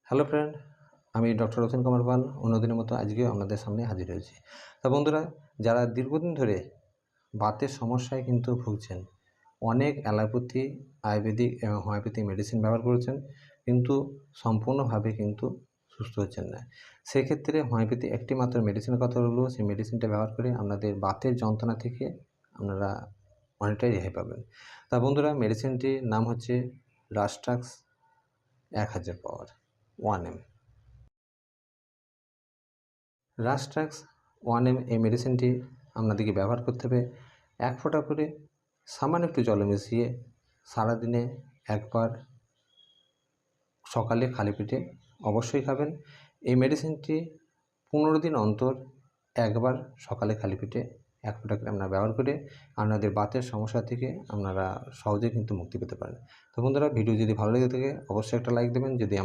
Hello friend, আমি doctor Ratan Kumar Pal অন্যদিনের মতো আজকেও আপনাদের সামনে হাজির হয়েছি। তা বন্ধুরা, যারা দীর্ঘদিন ধরে বাতের সমস্যায় কিন্তু ভুগছেন, অনেক অ্যালোপ্যাথি, আয়ুর্বেদিক এবং হোমিওপ্যাথি মেডিসিন ব্যবহার করেছেন, কিন্তু সম্পূর্ণভাবে কিন্তু সুস্থ হচ্ছেন না। সেক্ষেত্রে হোমিওপ্যাথি একটি মাত্র মেডিসিনের কথা হলো, সেই মেডিসিনটা ব্যবহার করে আপনাদের বাতের যন্ত্রণা থেকে আপনারা অনেকটাই রেহাই পাবেন। তা বন্ধুরা, মেডিসিনটির নাম হচ্ছে রাস্টাক্স 1000 পাওয়ার 1M। রাস্ট্রাক্স 1M এই মেডিসিনটি আপনাদেরকে ব্যবহার করতে হবে 1 ফোঁটা করে সামান্য একটু জলে মিশিয়ে সারাদিনে একবার সকালে খালি পেটে অবশ্যই খাবেন। এই মেডিসিনটি 15 দিন অন্তর একবার সকালে খালি পেটে 1 ফোঁটা করে আপনারা ব্যবহার করে আপনাদের বাতের সমস্যা থেকে আপনারা সহজেই কিন্তু মুক্তি পেতে পারেন। তো বন্ধুরা, ভিডিও যদি ভালো লেগে থাকে অবশ্যই একটা লাইক দেবেন। যদি